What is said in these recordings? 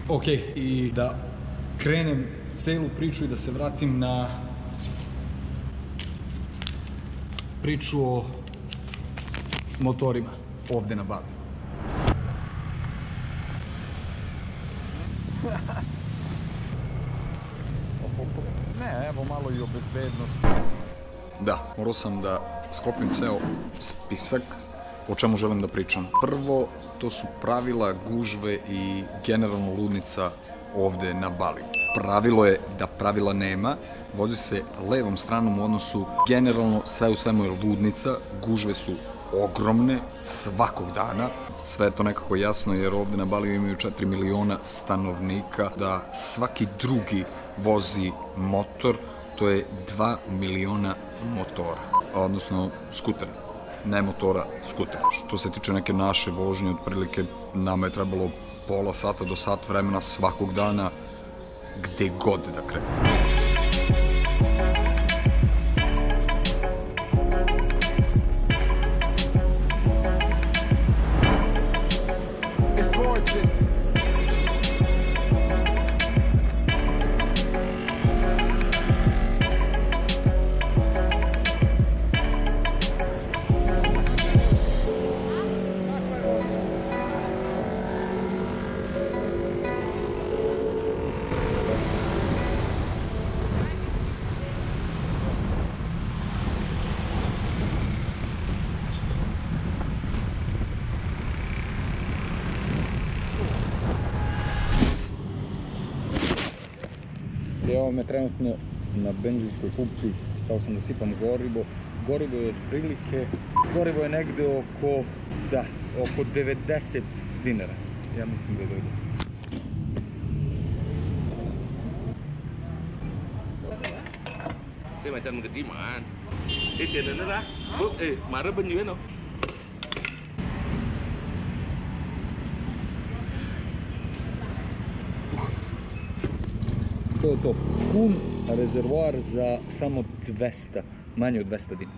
Ok, i da krenem celu priču i da se vratim na priču o motorima ovde na Baliju. Ne, evo malo i o bezbednosti. Da, morao sam da sklopim ceo spisak o čemu želim da pričam. Prvo, to su pravila, gužve i generalno ludnica ovde na Baliju. Pravilo je da pravila nema, vozi se levom stranom u odnosu, generalno sve u svemu je ludnica, gužve su ogromne svakog dana. Sve je to nekako jasno jer ovde na Baliju imaju 4 miliona stanovnika, da svaki drugi vozi motor, to je 2 miliona motora, odnosno skutera. Ne motora, skutera. Što se tiče neke naše vožnje, otprilike nama je trebalo pola sata do sat vremena svakog dana, gde god da krenemo. Evo me trenutno na benzinskoj pumpi, stao sam da sipam gorivo. Gorivo je otprilike, gorivo je negde oko 90 dinara. Ja mislim da je 90. Xe mà chân cái tí mà ít tiền nữa đó bước mà rất bao nhiêu hết đâu. To je to, pun rezervoar za samo 200, manje od 200 dinara.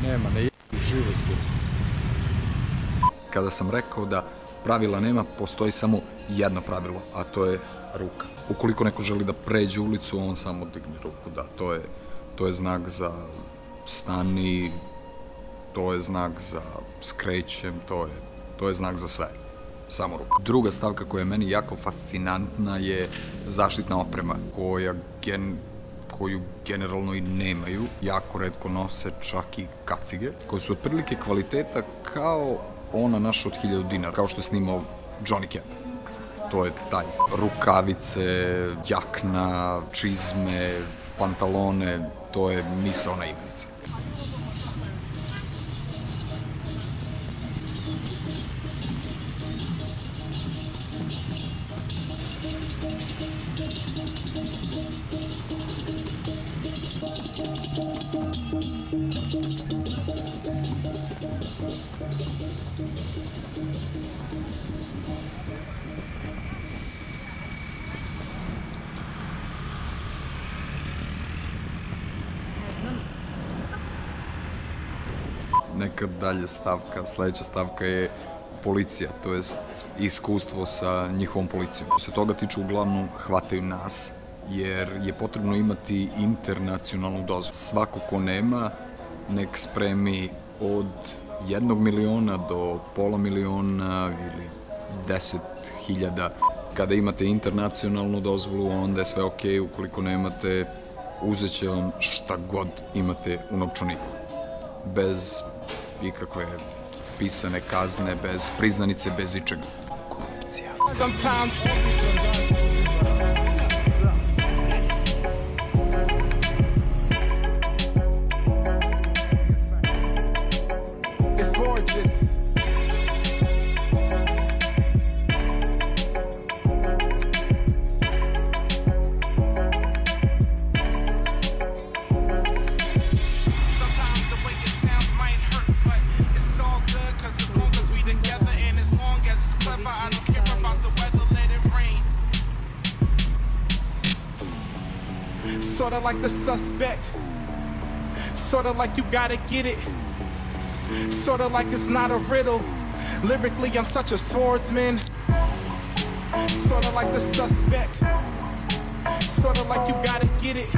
Nema, ne živo se. Kada sam rekao da pravila nema, postoji samo jedno pravilo, a to je ruka. Ukoliko neko želi da pređe ulicu, on samo digne ruku, da, to je znak za stani, to je znak za skrećem, to je znak za sve. Samo ruka. Druga stavka koja je meni jako fascinantna je zaštitna oprema, koju generalno i nemaju, jako retko nose čak i kacige, koje su otprilike kvaliteta kao ona naša od 1000 dinara, kao što je snimao Johnny Depp. To je taj. Rukavice, jakna, čizme, pantalone, to je misaona imenica. Neka dalje stavka, sledeća stavka je policija, to jest iskustvo sa njihovom policijom. Što se toga tiče, uglavnom hvataju nas, jer je potrebno imati internacionalnu dozvolu. Svako ko nema, nek spremi od 1 miliona do pola miliona ili 10.000. Kada imate internacionalnu dozvolu, onda je sve ok, ukoliko nemate, uzet će vam šta god imate u novčaniku. Bez ikakve pisane kazne, bez priznanice, bez ičega. Korupcija. Sorta like The Suspect, sorta like you gotta get it, sorta like it's not a riddle. Lyrically, I'm such a swordsman. Sorta like The Suspect, sorta like you gotta get it,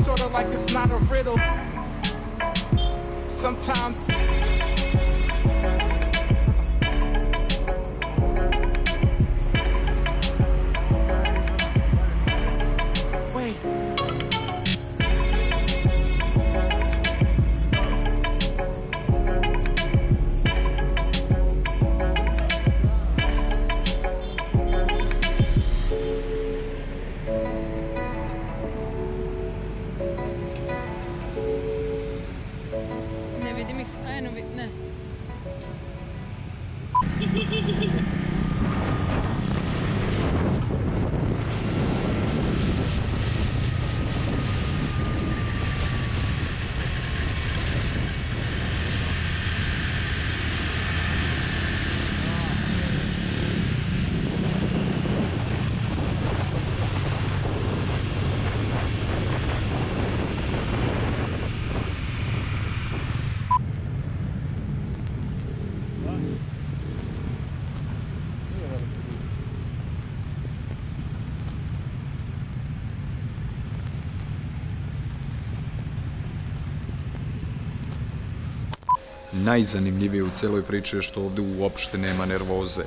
sorta like it's not a riddle. Sometimes ne vidim ih, eno ne. Najzanimljivije u celoj priči je što ovde uopšte nema nervoze.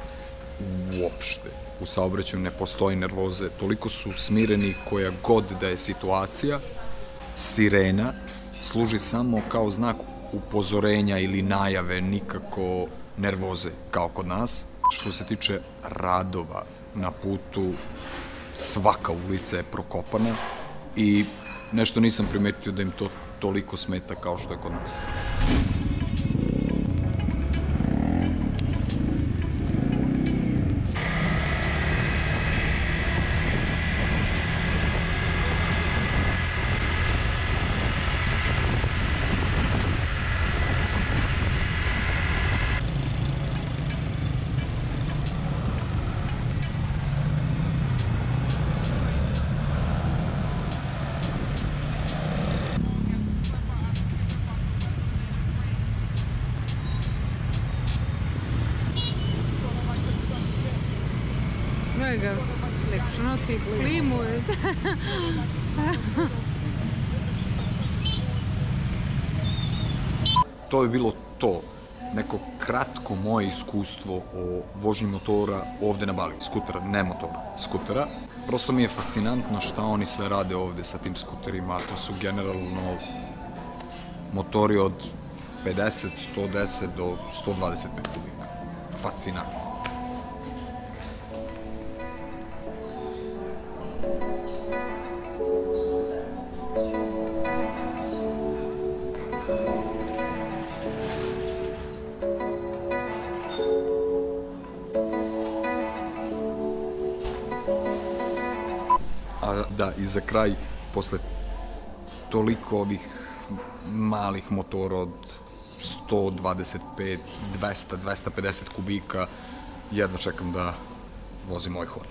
Uopšte. U saobraćaju ne postoji nervoze. Toliko su smireni koja god da je situacija. Sirena služi samo kao znak upozorenja ili najave, nikako nervoze kao kod nas. Što se tiče radova na putu, svaka ulica je prokopana i nešto nisam primetio da im to toliko smeta kao što je kod nas. Gledaj ga, neko što nosi klimu. To je bilo to. Neko kratko moje iskustvo o vožnji motora ovde na Bali. Skutera, ne motora, skutera. Prosto mi je fascinantno šta oni sve rade ovde sa tim skuterima. To su generalno motori od 50, 110 do 125 kubika. Fascinantno. Da, i za kraj, posle toliko ovih malih motora od 125, 200, 250 kubika, jedva čekam da vozim moj hod.